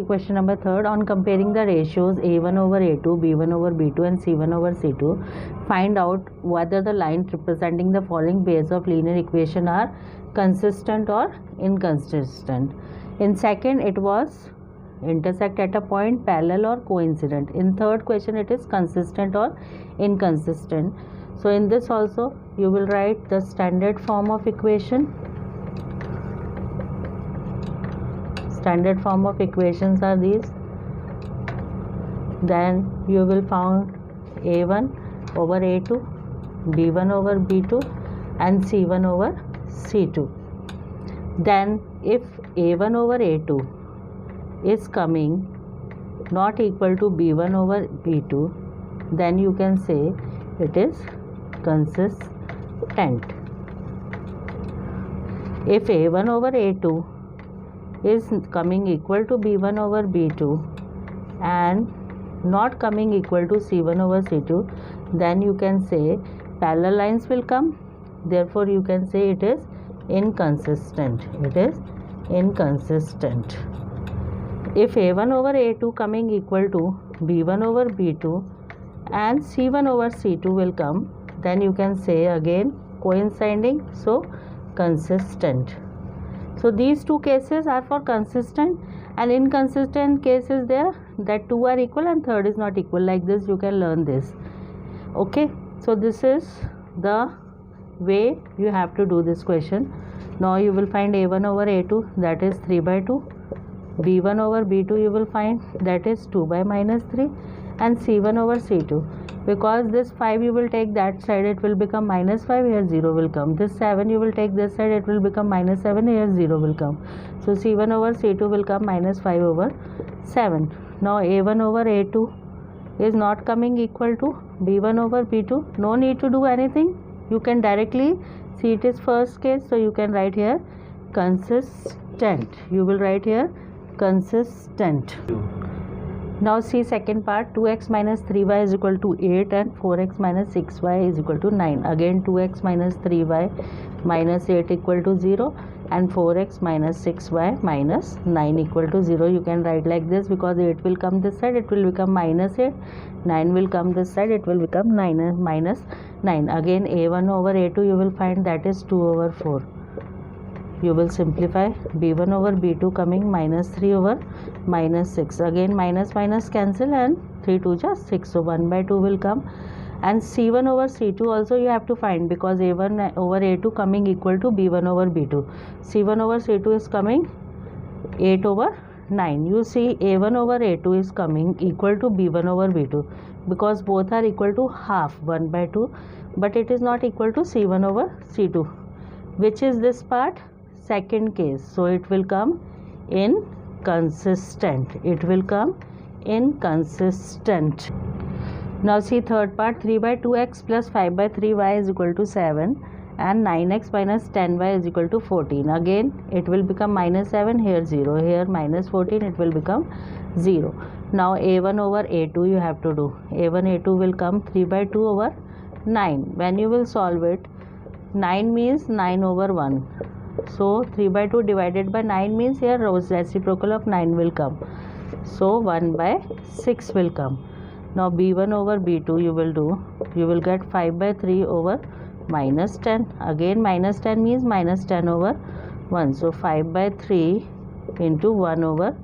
see question number 3. On comparing the ratios a1 over a2, b1 over b2 and c1 over c2, find out whether the lines representing the following base of linear equation are consistent or inconsistent. In second, it was intersect at a point, parallel or coincident. In third question, it is consistent or inconsistent. So in this also you will write the standard form of equation. Standard form of equations are these. Then you will find a1 over a2, b1 over b2 and c1 over c2. Then if a1 over a2 is coming not equal to b1 over b2, then you can say it is consistent. If a1 over a2 is coming equal to b1 over b2 and not coming equal to c1 over c2, then you can say parallel lines will come, therefore you can say it is inconsistent. It is inconsistent. If a1 over a2 coming equal to b1 over b2 and c1 over c2 will come, then you can say again coinciding, so consistent. So these two cases are for consistent, and inconsistent case is there that two are equal and third is not equal. Like this you can learn this. Okay, so this is the way you have to do this question. Now you will find a1 over a2, that is 3 by 2. b1 over b2 you will find, that is 2 by minus 3, and c1 over c2. Because this 5 you will take that side, it will become minus 5, here 0 will come. This 7 you will take this side, it will become minus 7, here 0 will come. So c1 over c2 will come minus 5 over 7. Now a1 over a2 is not coming equal to b1 over b2. No need to do anything. You can directly see it is first case, so you can write here consistent. You will write here consistent. Now see second part, 2x minus 3y is equal to 8 and 4x minus 6y is equal to 9. Again 2x minus 3y minus 8 equal to 0 and 4x minus 6y minus 9 equal to 0. You can write like this, because 8 will come this side, it will become minus 8. 9 will come this side, it will become minus 9. Again a1 over a2 you will find, that is 2 over 4. You will simplify, b1 over b2 coming minus 3 over minus 6. Again minus minus cancel and 3 2 just 6. So 1 by 2 will come. And c1 over c2 also you have to find, because a1 over a2 coming equal to b1 over b2. c1 over c2 is coming 8 over 9. You see a1 over a2 is coming equal to b1 over b2, because both are equal to half, 1 by 2. But it is not equal to c1 over c2. Which is this part? Second case. So it will come inconsistent. It will come inconsistent. Now see third part, 3 by 2x plus 5 by 3y is equal to 7 and 9x minus 10y is equal to 14. Again it will become minus 7, here 0, here minus 14, it will become 0. Now a1 over a2 you have to do. a1 a2 will come 3 by 2 over 9. When you will solve it, 9 means 9 over 1. So 3 by 2 divided by 9 means here reciprocal of 9 will come. So 1 by 6 will come. Now b1 over b2 you will do. You will get 5 by 3 over minus 10. Again minus 10 means minus 10 over 1. So 5 by 3 into 1 over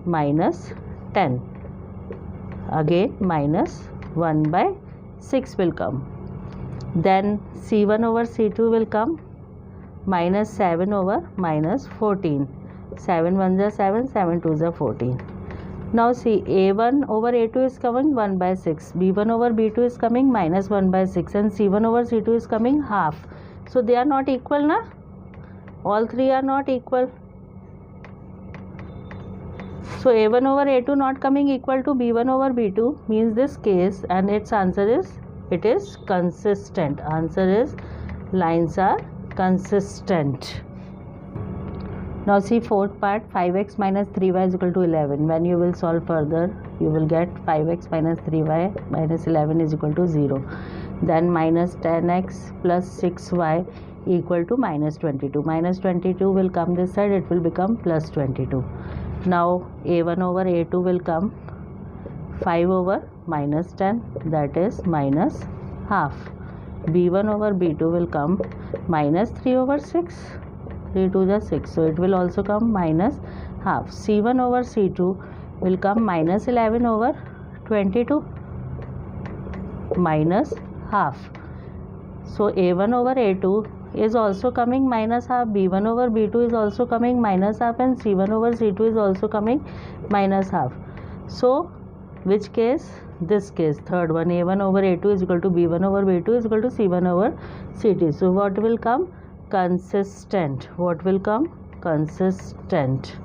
minus 10. Again minus 1 by 6 will come. Then c1 over c2 will come minus 7 over minus 14. 7 1s are 7, 7 2s are 14. Now see, a1 over a2 is coming 1 by 6, b1 over b2 is coming minus 1 by 6 and c1 over c2 is coming half. So they are not equal, na? All three are not equal. So a1 over a2 not coming equal to b1 over b2 means this case, and its answer is, it is consistent. Answer is, lines are consistent. Now see fourth part, 5x minus 3y is equal to 11. When you will solve further, you will get 5x minus 3y minus 11 is equal to 0. Then minus 10x plus 6y equal to minus 22. Minus 22 will come this side, it will become plus 22. Now a1 over a2 will come 5 over minus 10, that is minus half. b1 over b2 will come minus 3 over 6, 3 to the 6, so it will also come minus half. c1 over c2 will come minus 11 over 22, minus half. So a1 over a2 is also coming minus half, b1 over b2 is also coming minus half, and c1 over c2 is also coming minus half. So which case? This case, third one, a1 over a2 is equal to b1 over b2 is equal to c1 over c2. So what will come? Consistent. What will come? Consistent.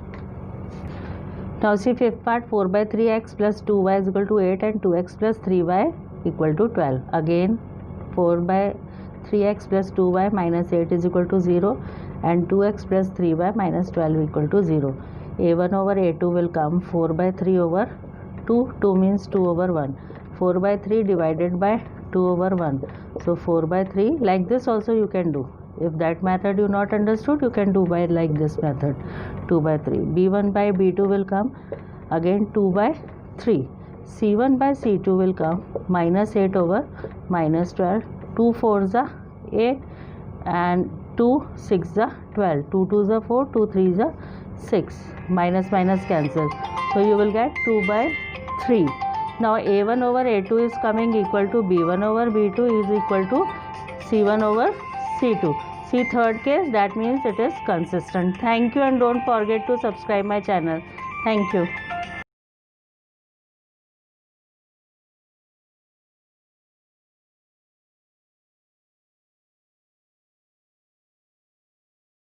Now see fifth part, 4 by 3x plus 2y is equal to 8 and 2x plus 3y equal to 12. Again 4 by 3x plus 2y minus 8 is equal to 0 and 2x plus 3y minus 12 equal to 0. a1 over a2 will come 4 by 3 over 2, 2 means 2 over 1. 4 by 3 divided by 2 over 1. So 4 by 3, like this also you can do. If that method you not understood, you can do by like this method, 2 by 3. b1 by b2 will come again 2 by 3. c1 by c2 will come minus 8 over minus 12. 2 4s are 8 and 2 6s are 12. 2 2s are 4, 2 3s are 6. Minus minus cancel. So you will get 2 by 3. Now a1 over a2 is coming equal to b1 over b2 is equal to c1 over c2. See third case, that means it is consistent. Thank you and don't forget to subscribe my channel. Thank you.